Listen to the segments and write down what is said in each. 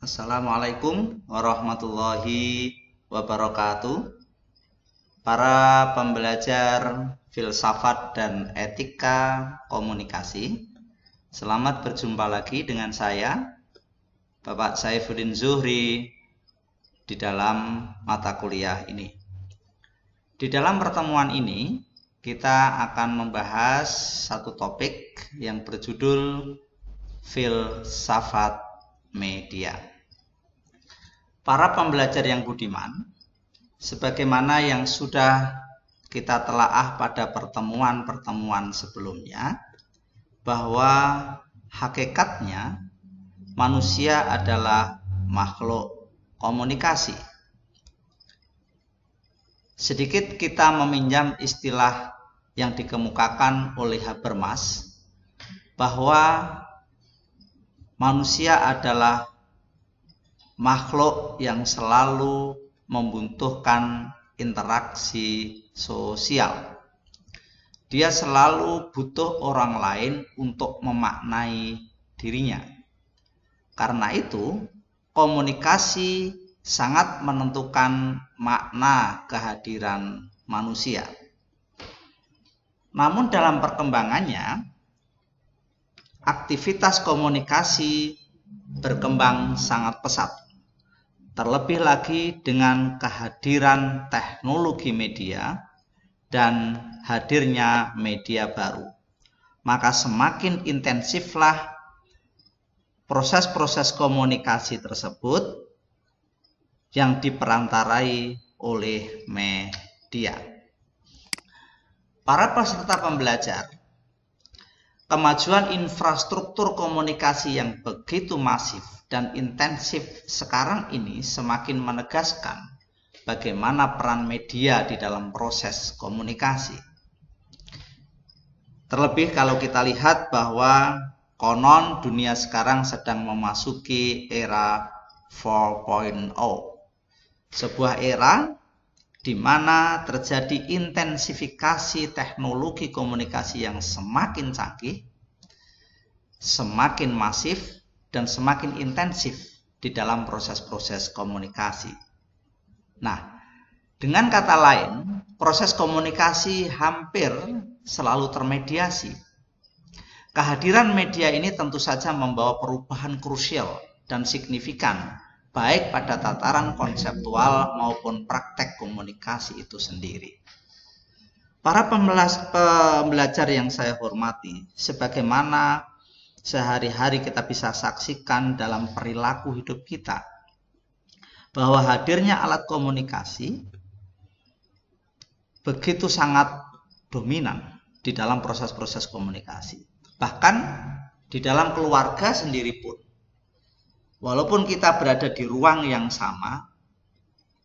Assalamualaikum warahmatullahi wabarakatuh. Para pembelajar filsafat dan etika komunikasi, selamat berjumpa lagi dengan saya, Bapak Saifuddin Zuhri, di dalam mata kuliah ini. Di dalam pertemuan ini, kita akan membahas satu topik yang berjudul filsafat media. Para pembelajar yang budiman, sebagaimana yang sudah kita telaah pada pertemuan-pertemuan sebelumnya, bahwa hakikatnya manusia adalah makhluk komunikasi. Sedikit kita meminjam istilah yang dikemukakan oleh Habermas, bahwa manusia adalah makhluk yang selalu membutuhkan interaksi sosial. Dia selalu butuh orang lain untuk memaknai dirinya. Karena itu, komunikasi sangat menentukan makna kehadiran manusia. Namun dalam perkembangannya, aktivitas komunikasi berkembang sangat pesat. Terlebih lagi dengan kehadiran teknologi media dan hadirnya media baru. Maka semakin intensiflah proses-proses komunikasi tersebut yang diperantarai oleh media. Para peserta pembelajar, kemajuan infrastruktur komunikasi yang begitu masif dan intensif sekarang ini semakin menegaskan bagaimana peran media di dalam proses komunikasi. Terlebih kalau kita lihat bahwa konon dunia sekarang sedang memasuki era 4.0. Sebuah era di mana terjadi intensifikasi teknologi komunikasi yang semakin canggih, semakin masif, dan semakin intensif di dalam proses-proses komunikasi. Nah, dengan kata lain, proses komunikasi hampir selalu termediasi. Kehadiran media ini tentu saja membawa perubahan krusial dan signifikan, baik pada tataran konseptual maupun praktek komunikasi itu sendiri. Para pembelajar yang saya hormati, sebagaimana sehari-hari kita bisa saksikan dalam perilaku hidup kita, bahwa hadirnya alat komunikasi begitu sangat dominan di dalam proses-proses komunikasi. Bahkan di dalam keluarga sendiri pun, walaupun kita berada di ruang yang sama,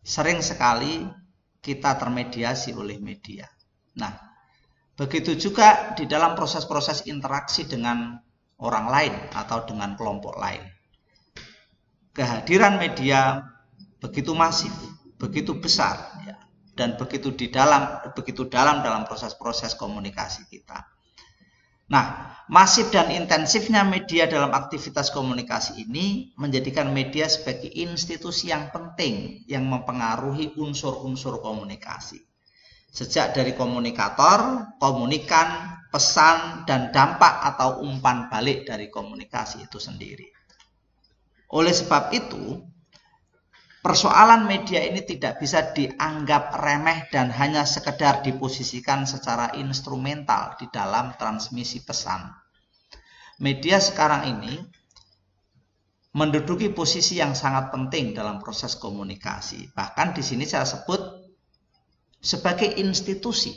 sering sekali kita termediasi oleh media. Nah, begitu juga di dalam proses-proses interaksi dengan orang lain atau dengan kelompok lain. Kehadiran media begitu masif, begitu besar, ya, dan begitu dalam dalam proses-proses komunikasi kita. Nah, masif dan intensifnya media dalam aktivitas komunikasi ini menjadikan media sebagai institusi yang penting yang mempengaruhi unsur-unsur komunikasi. Sejak dari komunikator, komunikan, pesan, dan dampak atau umpan balik dari komunikasi itu sendiri. Oleh sebab itu, persoalan media ini tidak bisa dianggap remeh dan hanya sekedar diposisikan secara instrumental di dalam transmisi pesan. Media sekarang ini menduduki posisi yang sangat penting dalam proses komunikasi. Bahkan di sini saya sebut sebagai institusi.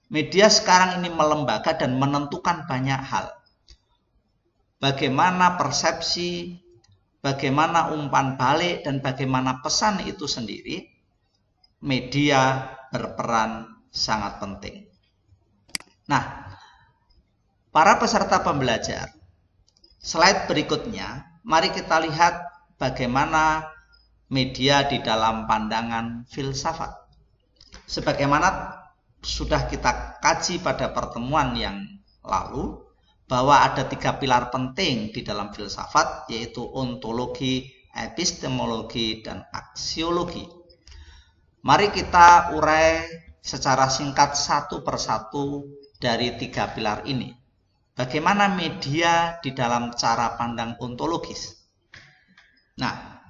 Media sekarang ini melembaga dan menentukan banyak hal. Bagaimana persepsi, bagaimana umpan balik, dan bagaimana pesan itu sendiri, media berperan sangat penting. Nah, para peserta pembelajar, slide berikutnya, mari kita lihat bagaimana media di dalam pandangan filsafat. Sebagaimana sudah kita kaji pada pertemuan yang lalu, bahwa ada 3 pilar penting di dalam filsafat, yaitu ontologi, epistemologi, dan aksiologi. Mari kita urai secara singkat satu persatu dari 3 pilar ini. Bagaimana media di dalam cara pandang ontologis? Nah,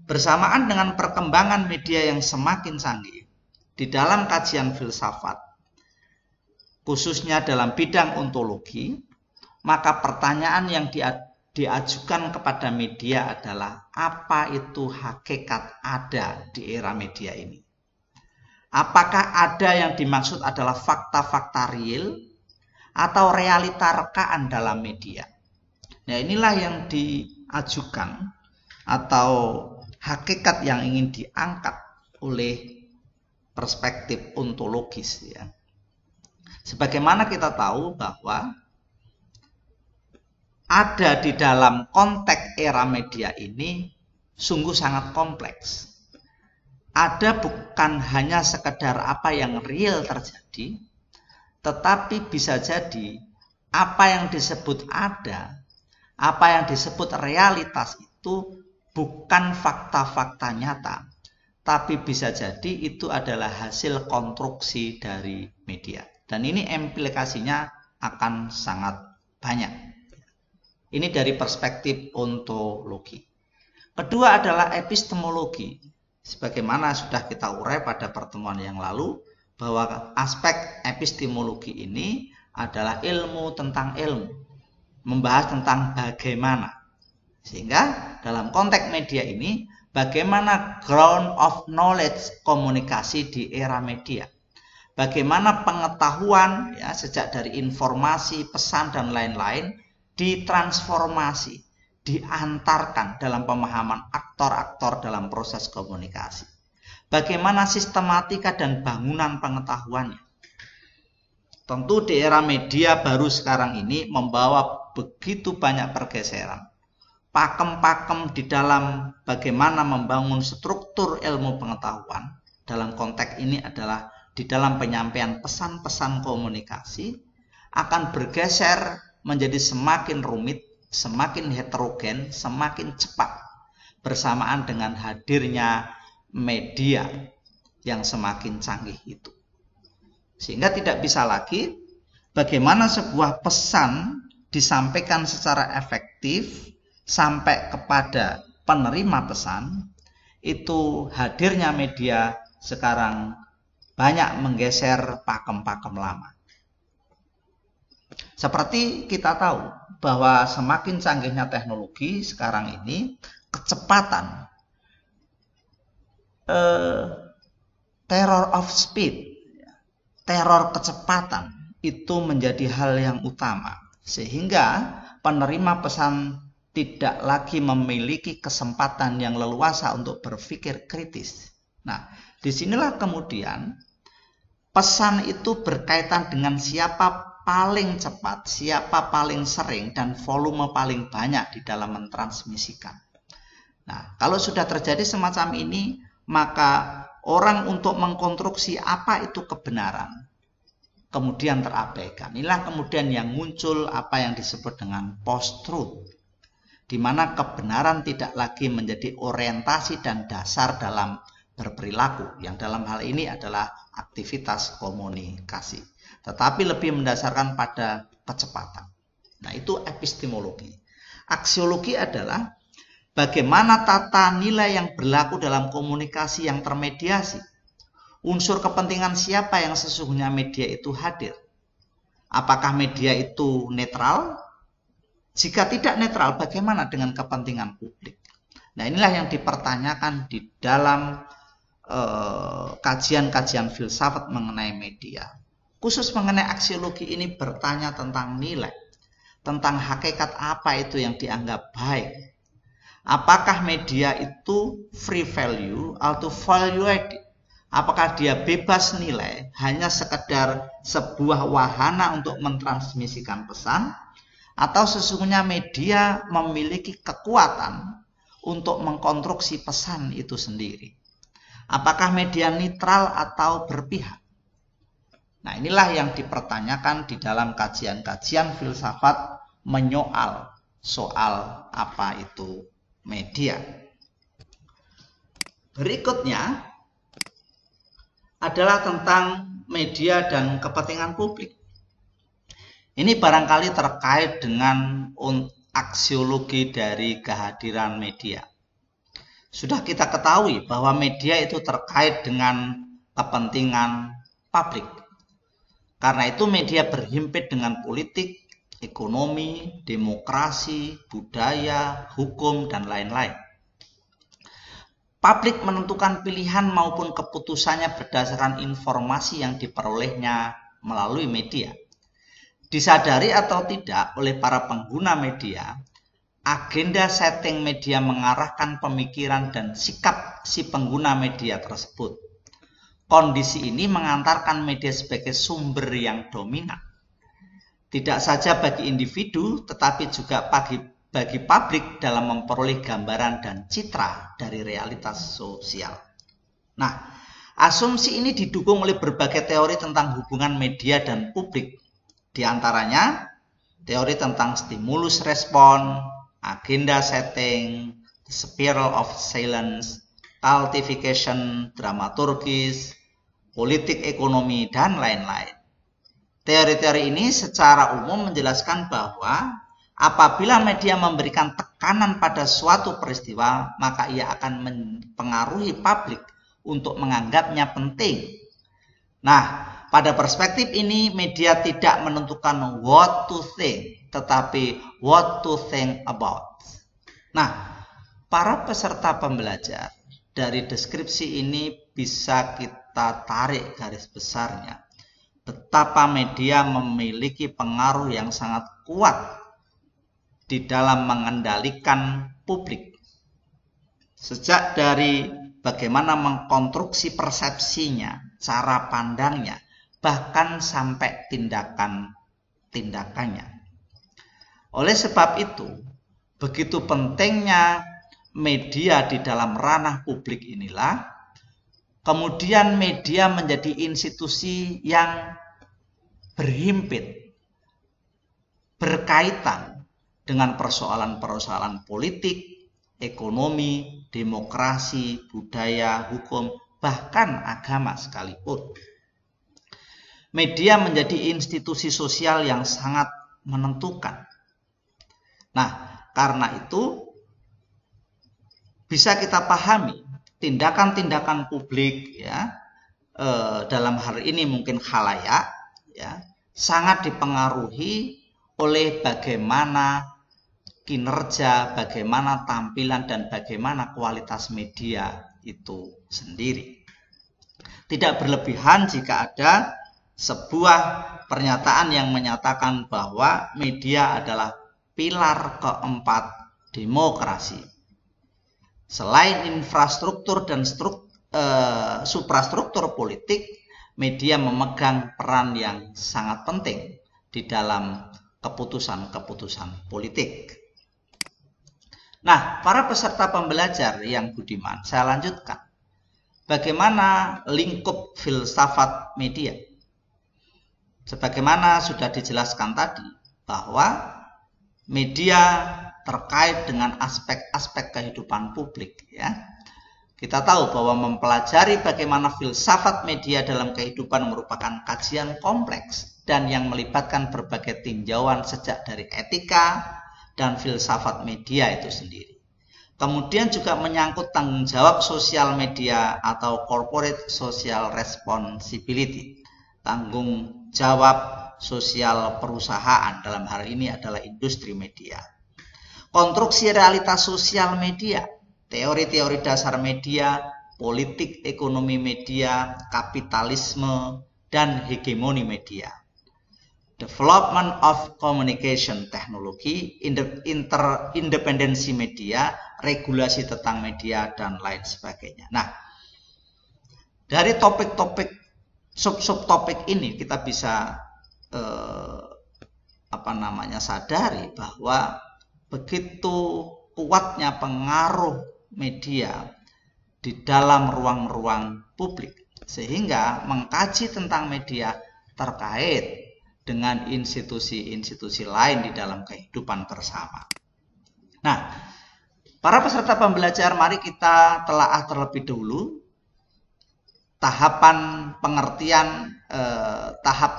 bersamaan dengan perkembangan media yang semakin canggih di dalam kajian filsafat, khususnya dalam bidang ontologi, maka pertanyaan yang diajukan kepada media adalah apa itu hakikat ada di era media ini? Apakah ada yang dimaksud adalah fakta-fakta real atau realita rekaan dalam media? Nah, inilah yang diajukan atau hakikat yang ingin diangkat oleh perspektif ontologis, ya. Sebagaimana kita tahu bahwa ada di dalam konteks era media ini sungguh sangat kompleks. Ada bukan hanya sekedar apa yang real terjadi, tetapi bisa jadi apa yang disebut ada, apa yang disebut realitas itu bukan fakta-fakta nyata, tapi bisa jadi itu adalah hasil konstruksi dari media. Dan ini implikasinya akan sangat banyak. Ini dari perspektif ontologi. Kedua adalah epistemologi. Sebagaimana sudah kita urai pada pertemuan yang lalu, bahwa aspek epistemologi ini adalah ilmu tentang ilmu. Membahas tentang bagaimana. Sehingga dalam konteks media ini, bagaimana ground of knowledge komunikasi di era media. Bagaimana pengetahuan, ya, sejak dari informasi, pesan, dan lain-lain ditransformasi, diantarkan dalam pemahaman aktor-aktor dalam proses komunikasi. Bagaimana sistematika dan bangunan pengetahuannya. Tentu di era media baru sekarang ini membawa begitu banyak pergeseran. Pakem-pakem di dalam bagaimana membangun struktur ilmu pengetahuan dalam konteks ini adalah di dalam penyampaian pesan-pesan komunikasi akan bergeser menjadi semakin rumit, semakin heterogen, semakin cepat bersamaan dengan hadirnya media yang semakin canggih itu. Sehingga tidak bisa lagi bagaimana sebuah pesan disampaikan secara efektif sampai kepada penerima pesan, itu hadirnya media sekarang banyak menggeser pakem-pakem lama. Seperti kita tahu bahwa semakin canggihnya teknologi sekarang ini, kecepatan, terror of speed, teror kecepatan itu menjadi hal yang utama. Sehingga penerima pesan tidak lagi memiliki kesempatan yang leluasa untuk berpikir kritis. Nah, disinilah kemudian pesan itu berkaitan dengan siapa paling cepat, siapa paling sering, dan volume paling banyak di dalam mentransmisikan. Nah, kalau sudah terjadi semacam ini, maka orang untuk mengkonstruksi apa itu kebenaran kemudian terabaikan. Inilah kemudian yang muncul apa yang disebut dengan post-truth, di mana kebenaran tidak lagi menjadi orientasi dan dasar dalam berperilaku, yang dalam hal ini adalah aktivitas komunikasi, tetapi lebih mendasarkan pada kecepatan. Nah, itu epistemologi. Aksiologi adalah bagaimana tata nilai yang berlaku dalam komunikasi yang termediasi. Unsur kepentingan siapa yang sesungguhnya media itu hadir? Apakah media itu netral? Jika tidak netral, bagaimana dengan kepentingan publik? Nah, inilah yang dipertanyakan di dalam kajian-kajian filsafat mengenai media. Khusus mengenai aksiologi ini bertanya tentang nilai, tentang hakikat apa itu yang dianggap baik. Apakah media itu free value atau value added? Apakah dia bebas nilai, hanya sekedar sebuah wahana untuk mentransmisikan pesan, atau sesungguhnya media memiliki kekuatan untuk mengkonstruksi pesan itu sendiri? Apakah media netral atau berpihak? Nah, inilah yang dipertanyakan di dalam kajian-kajian filsafat menyoal soal apa itu media. Berikutnya adalah tentang media dan kepentingan publik. Ini barangkali terkait dengan aksiologi dari kehadiran media. Sudah kita ketahui bahwa media itu terkait dengan kepentingan publik. Karena itu media berhimpit dengan politik, ekonomi, demokrasi, budaya, hukum, dan lain-lain. Publik menentukan pilihan maupun keputusannya berdasarkan informasi yang diperolehnya melalui media. Disadari atau tidak oleh para pengguna media, agenda setting media mengarahkan pemikiran dan sikap si pengguna media tersebut. Kondisi ini mengantarkan media sebagai sumber yang dominan. Tidak saja bagi individu, tetapi juga bagi publik dalam memperoleh gambaran dan citra dari realitas sosial. Nah, asumsi ini didukung oleh berbagai teori tentang hubungan media dan publik. Di antaranya, teori tentang stimulus respon, agenda setting, the spiral of silence, cultification, dramaturgis, politik ekonomi, dan lain-lain. Teori-teori ini secara umum menjelaskan bahwa apabila media memberikan tekanan pada suatu peristiwa, maka ia akan mempengaruhi publik untuk menganggapnya penting. Nah, pada perspektif ini media tidak menentukan what to think, tetapi what to think about. Nah, para peserta pembelajar, dari deskripsi ini bisa kita tarik garis besarnya betapa media memiliki pengaruh yang sangat kuat di dalam mengendalikan publik. Sejak dari bagaimana mengkonstruksi persepsinya, cara pandangnya, bahkan sampai tindakannya. Oleh sebab itu, begitu pentingnya media di dalam ranah publik inilah, kemudian media menjadi institusi yang berhimpit, berkaitan dengan persoalan-persoalan politik, ekonomi, demokrasi, budaya, hukum, bahkan agama sekalipun. Media menjadi institusi sosial yang sangat menentukan. Nah, karena itu bisa kita pahami tindakan-tindakan publik ya dalam hal ini mungkin khalayak ya sangat dipengaruhi oleh bagaimana kinerja, bagaimana tampilan dan bagaimana kualitas media itu sendiri. Tidak berlebihan jika ada sebuah pernyataan yang menyatakan bahwa media adalah pilar keempat demokrasi. Selain infrastruktur dan suprastruktur politik, media memegang peran yang sangat penting di dalam keputusan-keputusan politik. Nah, para peserta pembelajar yang budiman, saya lanjutkan. Bagaimana lingkup filsafat media? Sebagaimana sudah dijelaskan tadi, bahwa media terkait dengan aspek-aspek kehidupan publik ya. Kita tahu bahwa mempelajari bagaimana filsafat media dalam kehidupan merupakan kajian kompleks dan yang melibatkan berbagai tinjauan sejak dari etika dan filsafat media itu sendiri. Kemudian juga menyangkut tanggung jawab sosial media atau corporate social responsibility. Tanggung jawab sosial perusahaan, dalam hal ini adalah industri media. Konstruksi realitas sosial media, teori-teori dasar media, politik ekonomi media, kapitalisme, dan hegemoni media. Development of communication technology, independensi media, regulasi tentang media, dan lain sebagainya. Nah, dari topik-topik, sub-topik ini kita bisa sadari bahwa begitu kuatnya pengaruh media di dalam ruang-ruang publik, sehingga mengkaji tentang media terkait dengan institusi-institusi lain di dalam kehidupan bersama. Nah, para peserta pembelajar, mari kita telaah terlebih dahulu tahap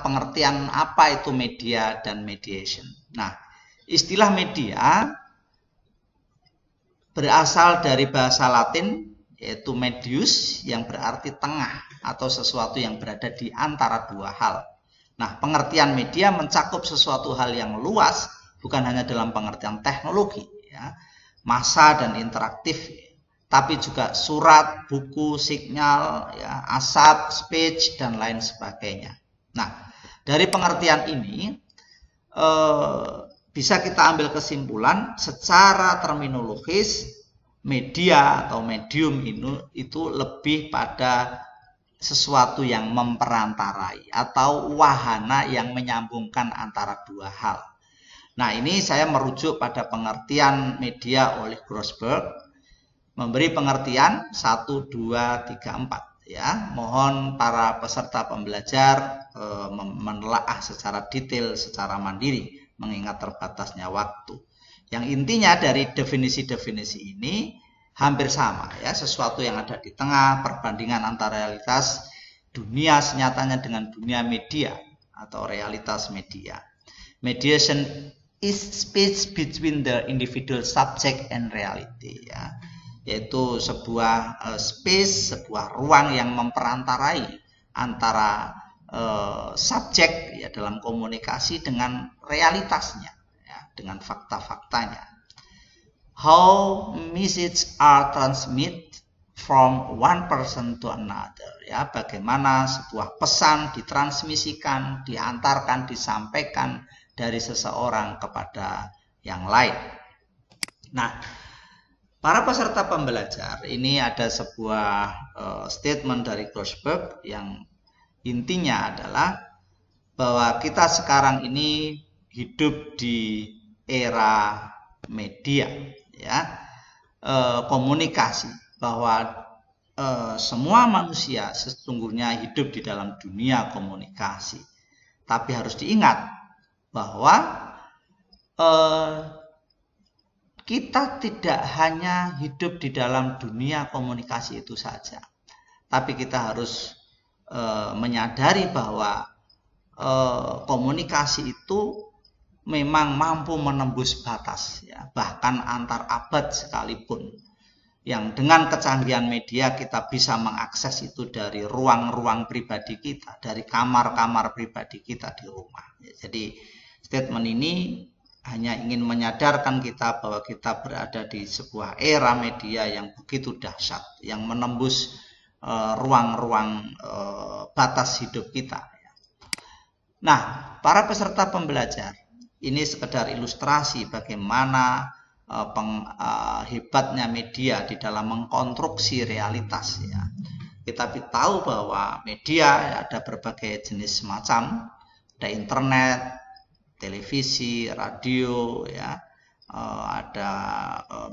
pengertian apa itu media dan mediation. Nah, istilah media berasal dari bahasa Latin yaitu medius yang berarti tengah atau sesuatu yang berada di antara dua hal. Nah, pengertian media mencakup sesuatu hal yang luas, bukan hanya dalam pengertian teknologi, ya, massa dan interaktif, tapi juga surat, buku, sinyal, ya, asap, speech, dan lain sebagainya. Nah, dari pengertian ini bisa kita ambil kesimpulan secara terminologis media atau medium itu lebih pada sesuatu yang memperantarai atau wahana yang menyambungkan antara dua hal. Nah, ini saya merujuk pada pengertian media oleh Grossberg, memberi pengertian 1, 2, 3, 4. Ya, mohon para peserta pembelajar menelaah secara detail, secara mandiri, mengingat terbatasnya waktu. Yang intinya dari definisi-definisi ini hampir sama, ya, sesuatu yang ada di tengah, perbandingan antara realitas dunia senyatanya dengan dunia media atau realitas media. Mediation is space between the individual subject and reality, ya, yaitu sebuah space, sebuah ruang yang memperantarai antara subjek, ya, dalam komunikasi dengan realitasnya, ya, dengan fakta-faktanya. How messages are transmitted from one person to another, ya, bagaimana sebuah pesan ditransmisikan, diantarkan, disampaikan dari seseorang kepada yang lain. Nah, para peserta pembelajar, ini ada sebuah statement dari Grossberg yang intinya adalah bahwa kita sekarang ini hidup di era media, ya, komunikasi, bahwa semua manusia sesungguhnya hidup di dalam dunia komunikasi. Tapi harus diingat bahwa kita tidak hanya hidup di dalam dunia komunikasi itu saja, tapi kita harus menyadari bahwa komunikasi itu memang mampu menembus batas, ya, bahkan antar abad sekalipun, yang dengan kecanggihan media kita bisa mengakses itu dari ruang-ruang pribadi kita, dari kamar-kamar pribadi kita di rumah. Jadi statement ini hanya ingin menyadarkan kita bahwa kita berada di sebuah era media yang begitu dahsyat, yang menembus ruang-ruang batas hidup kita. Nah, para peserta pembelajar, ini sekedar ilustrasi bagaimana hebatnya media di dalam mengkonstruksi realitas, ya. Kita tahu bahwa media ada berbagai jenis macam, ada internet, televisi, radio, ya, ada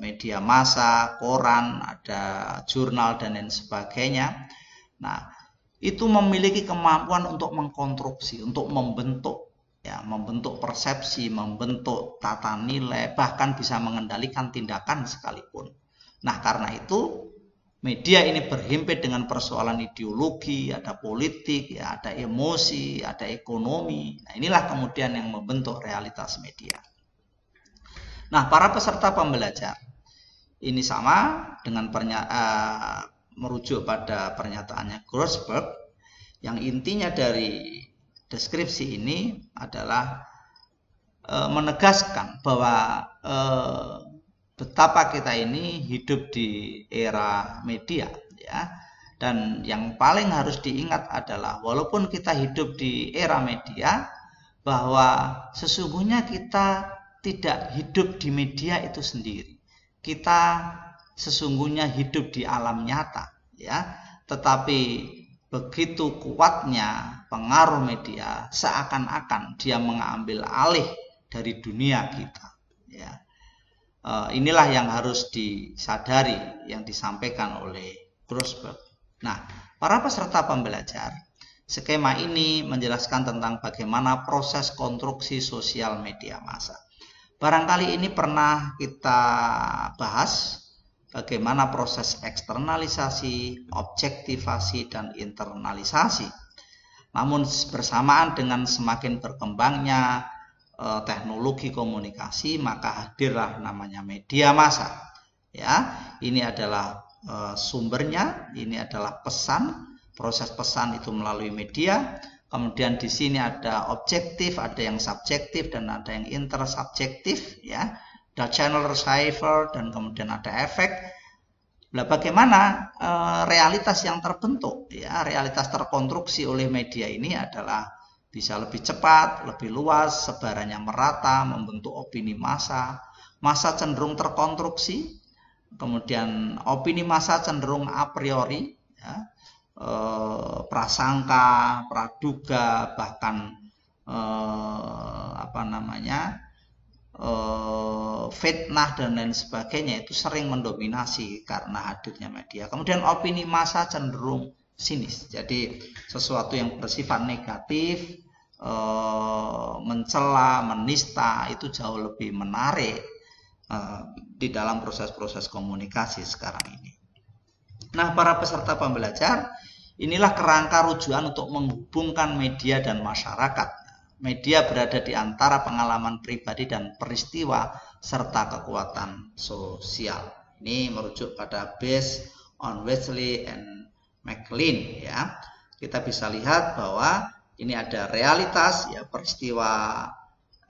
media massa, koran, ada jurnal dan lain sebagainya. Nah, itu memiliki kemampuan untuk mengkonstruksi, untuk membentuk, ya, membentuk persepsi, membentuk tata nilai, bahkan bisa mengendalikan tindakan sekalipun. Nah, karena itu media ini berhimpit dengan persoalan ideologi, ada politik, ya, ada emosi, ada ekonomi. Nah, inilah kemudian yang membentuk realitas media. Nah, para peserta pembelajar, ini sama dengan merujuk pada pernyataannya Grossberg, yang intinya dari deskripsi ini adalah menegaskan bahwa betapa kita ini hidup di era media, ya. Dan yang paling harus diingat adalah walaupun kita hidup di era media, bahwa sesungguhnya kita tidak hidup di media itu sendiri. Kita sesungguhnya hidup di alam nyata, ya. Tetapi begitu kuatnya pengaruh media, seakan-akan dia mengambil alih dari dunia kita, ya. Inilah yang harus disadari yang disampaikan oleh Grossberg. Nah, para peserta pembelajar, Skema ini menjelaskan tentang bagaimana proses konstruksi sosial media massa. Barangkali ini pernah kita bahas bagaimana proses eksternalisasi, objektivasi, dan internalisasi. Namun bersamaan dengan semakin berkembangnya teknologi komunikasi, maka hadirlah namanya media massa. Ya, ini adalah sumbernya, ini adalah pesan. Proses pesan itu melalui media. Kemudian di sini ada objektif, ada yang subjektif, dan ada yang intersubjektif, ya. Ada channel receiver, dan kemudian ada efek. Nah, bagaimana realitas yang terbentuk, ya, realitas terkonstruksi oleh media ini adalah bisa lebih cepat, lebih luas, sebarannya merata, membentuk opini massa. Massa cenderung terkonstruksi, kemudian opini massa cenderung a priori, ya. Prasangka, praduga, bahkan fitnah dan lain sebagainya itu sering mendominasi karena hadirnya media. Kemudian opini massa cenderung sinis, jadi sesuatu yang bersifat negatif, mencela, menista itu jauh lebih menarik di dalam proses-proses komunikasi sekarang ini. Nah, para peserta pembelajar, inilah kerangka rujukan untuk menghubungkan media dan masyarakat. Media berada di antara pengalaman pribadi dan peristiwa serta kekuatan sosial. Ini merujuk pada based on Wesley and McLean, ya. Kita bisa lihat bahwa ini ada realitas, ya, peristiwa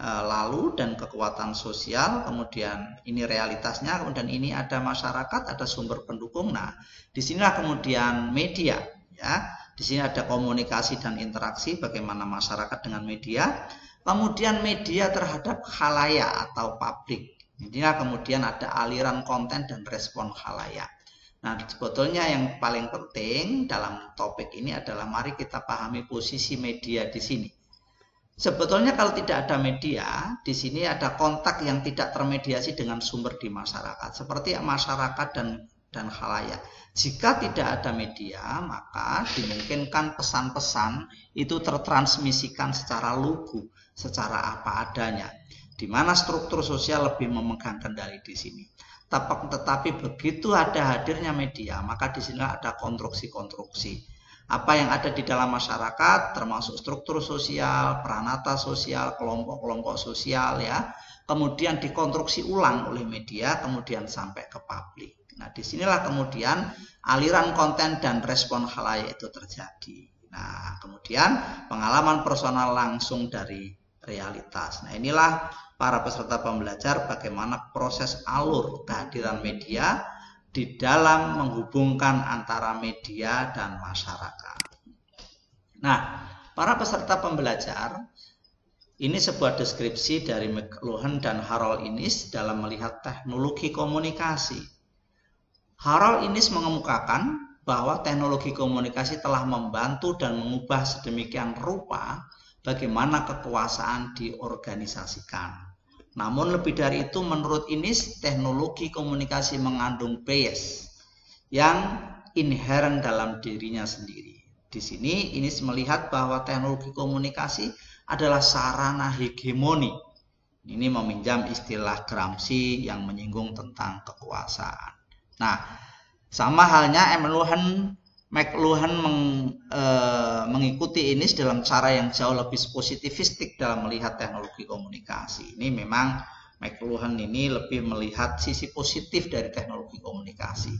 lalu dan kekuatan sosial, kemudian ini realitasnya, kemudian ini ada masyarakat, ada sumber pendukung. Nah, disinilah kemudian media, ya. Di sini ada komunikasi dan interaksi bagaimana masyarakat dengan media, kemudian media terhadap khalayak atau publik. Inilah kemudian ada aliran konten dan respon khalayak. Nah, sebetulnya yang paling penting dalam topik ini adalah mari kita pahami posisi media di sini. Sebetulnya kalau tidak ada media, di sini ada kontak yang tidak termediasi dengan sumber di masyarakat, seperti masyarakat dan khalayak. Jika tidak ada media, maka dimungkinkan pesan-pesan itu tertransmisikan secara lugu, secara apa adanya, di mana struktur sosial lebih memegang kendali di sini. Tetapi begitu ada hadirnya media, maka di sini ada konstruksi-konstruksi. Apa yang ada di dalam masyarakat, termasuk struktur sosial, peranata sosial, kelompok-kelompok sosial, ya, kemudian dikonstruksi ulang oleh media, kemudian sampai ke publik. Nah, disinilah kemudian aliran konten dan respon khalayak itu terjadi. Nah, kemudian pengalaman personal langsung dari realitas. Nah, inilah para peserta pembelajar bagaimana proses alur kehadiran media di dalam menghubungkan antara media dan masyarakat. Nah, para peserta pembelajar, ini sebuah deskripsi dari McLuhan dan Harold Innis dalam melihat teknologi komunikasi. Harold Innis mengemukakan bahwa teknologi komunikasi telah membantu dan mengubah sedemikian rupa bagaimana kekuasaan diorganisasikan. Namun lebih dari itu, menurut Innis, teknologi komunikasi mengandung bias yang inherent dalam dirinya sendiri. Di sini Innis melihat bahwa teknologi komunikasi adalah sarana hegemoni. Ini meminjam istilah Gramsci yang menyinggung tentang kekuasaan. Nah, sama halnya McLuhan mengikuti Innis dalam cara yang jauh lebih positifistik dalam melihat teknologi komunikasi. Ini memang McLuhan ini lebih melihat sisi positif dari teknologi komunikasi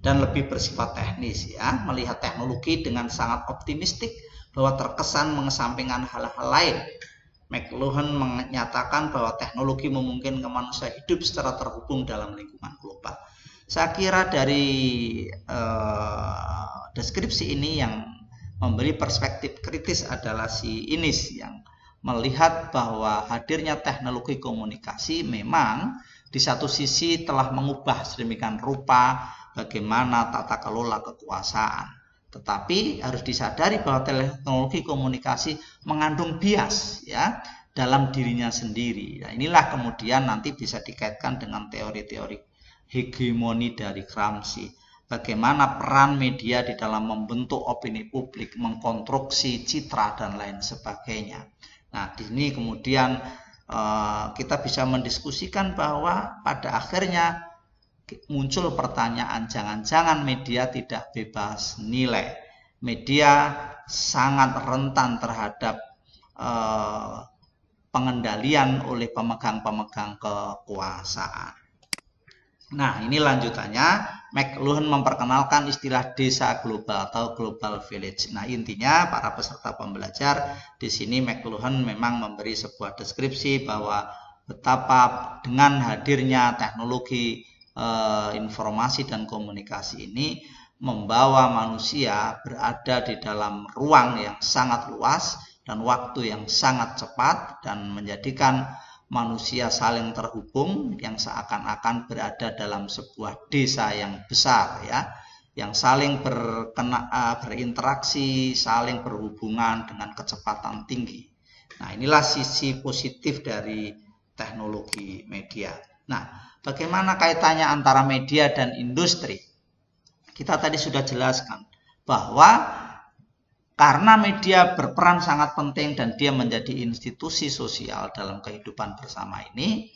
dan lebih bersifat teknis, ya, melihat teknologi dengan sangat optimistik bahwa terkesan mengesampingkan hal-hal lain. McLuhan menyatakan bahwa teknologi memungkinkan manusia hidup secara terhubung dalam lingkungan global. Saya kira dari deskripsi ini yang memberi perspektif kritis adalah si Innis yang melihat bahwa hadirnya teknologi komunikasi memang di satu sisi telah mengubah sedemikian rupa bagaimana tata kelola kekuasaan. Tetapi harus disadari bahwa teknologi komunikasi mengandung bias, ya, dalam dirinya sendiri. Nah, inilah kemudian nanti bisa dikaitkan dengan teori-teori hegemoni dari Gramsci. bagaimana peran media di dalam membentuk opini publik, mengkonstruksi citra dan lain sebagainya. Nah, di sini kemudian kita bisa mendiskusikan bahwa pada akhirnya muncul pertanyaan, jangan-jangan media tidak bebas nilai. Media sangat rentan terhadap pengendalian oleh pemegang-pemegang kekuasaan. Nah, ini lanjutannya. McLuhan memperkenalkan istilah desa global atau global village. Nah, intinya para peserta pembelajar di sini McLuhan memang memberi sebuah deskripsi bahwa betapa dengan hadirnya teknologi informasi dan komunikasi ini membawa manusia berada di dalam ruang yang sangat luas dan waktu yang sangat cepat dan menjadikan manusia saling terhubung yang seakan-akan berada dalam sebuah desa yang besar ya, yang saling berinteraksi, saling berhubungan dengan kecepatan tinggi. Nah, inilah sisi positif dari teknologi media. Nah, bagaimana kaitannya antara media dan industri? Kita tadi sudah jelaskan bahwa karena media berperan sangat penting dan dia menjadi institusi sosial dalam kehidupan bersama ini,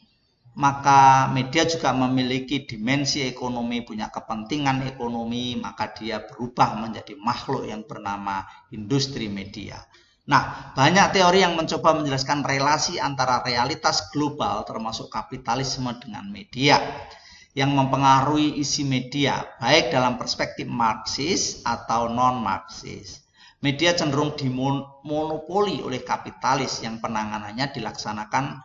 maka media juga memiliki dimensi ekonomi, punya kepentingan ekonomi, maka dia berubah menjadi makhluk yang bernama industri media. Nah, banyak teori yang mencoba menjelaskan relasi antara realitas global termasuk kapitalisme dengan media yang mempengaruhi isi media, baik dalam perspektif Marxis atau non-Marxis. Media cenderung dimonopoli oleh kapitalis yang penanganannya dilaksanakan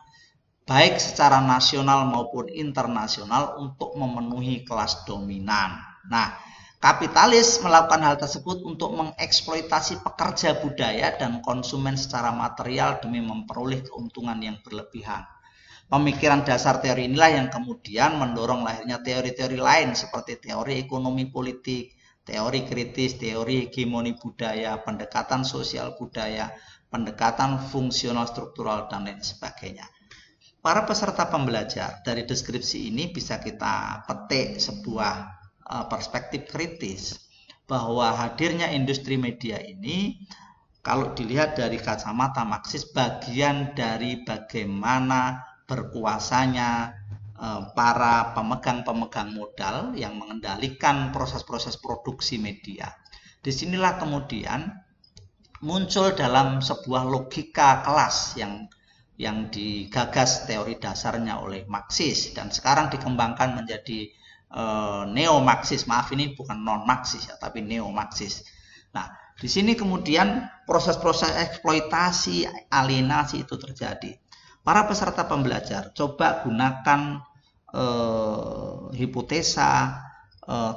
baik secara nasional maupun internasional untuk memenuhi kelas dominan. Nah, kapitalis melakukan hal tersebut untuk mengeksploitasi pekerja budaya dan konsumen secara material demi memperoleh keuntungan yang berlebihan. Pemikiran dasar teori inilah yang kemudian mendorong lahirnya teori-teori lain seperti teori ekonomi politik, teori kritis, teori hegemoni budaya, pendekatan sosial budaya, pendekatan fungsional struktural, dan lain sebagainya. Para peserta pembelajar, dari deskripsi ini bisa kita petik sebuah perspektif kritis bahwa hadirnya industri media ini kalau dilihat dari kacamata Marxis bagian dari bagaimana berkuasanya para pemegang-pemegang modal yang mengendalikan proses-proses produksi media. Disinilah kemudian muncul dalam sebuah logika kelas yang digagas teori dasarnya oleh Marxis dan sekarang dikembangkan menjadi neo-Marxis. Maaf, ini bukan non-Marxis ya, tapi neo-Marxis. Nah, di sini kemudian proses-proses eksploitasi, alienasi itu terjadi. Para peserta pembelajar coba gunakan hipotesa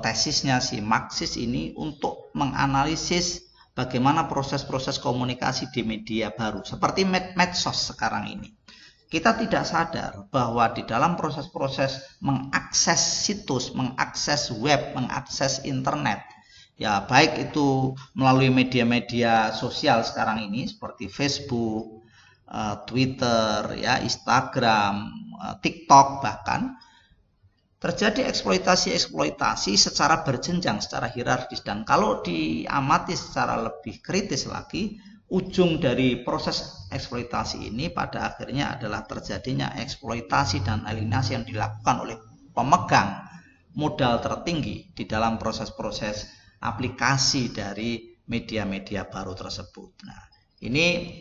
tesisnya si Marxis ini untuk menganalisis bagaimana proses-proses komunikasi di media baru seperti medsos sekarang ini. Kita tidak sadar bahwa di dalam proses-proses mengakses situs, mengakses web, mengakses internet, ya baik itu melalui media-media sosial sekarang ini seperti Facebook, Twitter, ya Instagram, TikTok bahkan, terjadi eksploitasi secara berjenjang, secara hierarkis, dan kalau diamati secara lebih kritis lagi, ujung dari proses eksploitasi ini pada akhirnya adalah terjadinya eksploitasi dan alienasi yang dilakukan oleh pemegang modal tertinggi di dalam proses-proses aplikasi dari media-media baru tersebut. Nah, ini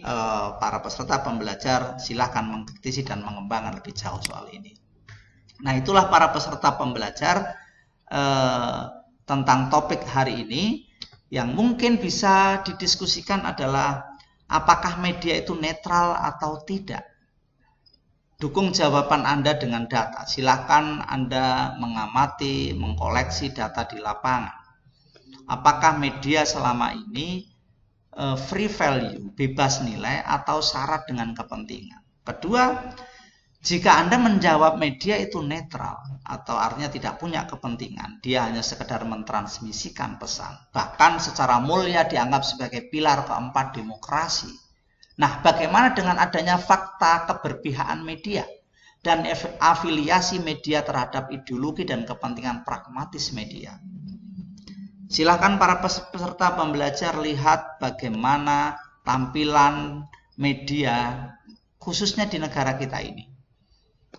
para peserta pembelajar silahkan mengkritisi dan mengembangkan lebih jauh soal ini. Nah, itulah para peserta pembelajar tentang topik hari ini. Yang mungkin bisa didiskusikan adalah apakah media itu netral atau tidak. Dukung jawaban Anda dengan data. Silahkan Anda mengamati, mengkoleksi data di lapangan. Apakah media selama ini free value, bebas nilai, atau syarat dengan kepentingan? Kedua, jika Anda menjawab media itu netral atau artinya tidak punya kepentingan, dia hanya sekedar mentransmisikan pesan, bahkan secara mulia dianggap sebagai pilar keempat demokrasi. Nah, bagaimana dengan adanya fakta keberpihakan media dan afiliasi media terhadap ideologi dan kepentingan pragmatis media? Silakan para peserta pembelajar lihat bagaimana tampilan media khususnya di negara kita ini.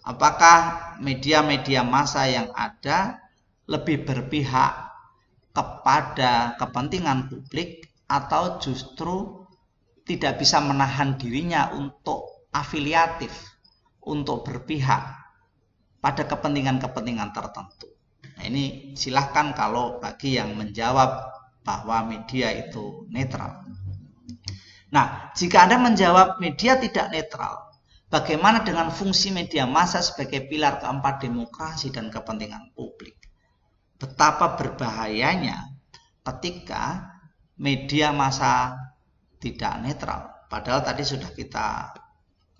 Apakah media-media massa yang ada lebih berpihak kepada kepentingan publik atau justru tidak bisa menahan dirinya untuk afiliatif, untuk berpihak pada kepentingan-kepentingan tertentu. Nah, ini silahkan kalau bagi yang menjawab bahwa media itu netral. Nah, jika Anda menjawab media tidak netral, bagaimana dengan fungsi media massa sebagai pilar keempat demokrasi dan kepentingan publik? Betapa berbahayanya ketika media massa tidak netral. Padahal tadi sudah kita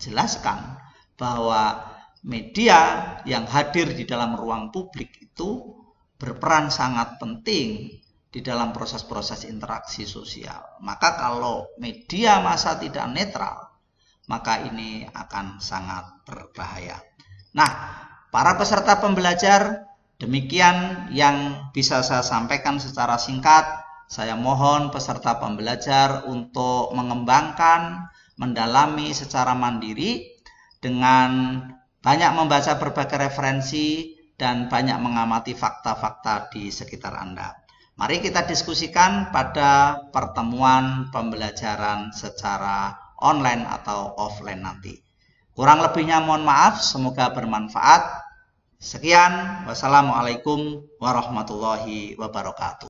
jelaskan bahwa media yang hadir di dalam ruang publik itu berperan sangat penting di dalam proses-proses interaksi sosial. Maka kalau media massa tidak netral, maka ini akan sangat berbahaya. Nah, para peserta pembelajar, demikian yang bisa saya sampaikan secara singkat. Saya mohon peserta pembelajar untuk mengembangkan, mendalami secara mandiri dengan banyak membaca berbagai referensi dan banyak mengamati fakta-fakta di sekitar Anda. Mari kita diskusikan pada pertemuan pembelajaran secara online atau offline nanti. Kurang lebihnya mohon maaf, semoga bermanfaat. Sekian, wassalamualaikum warahmatullahi wabarakatuh.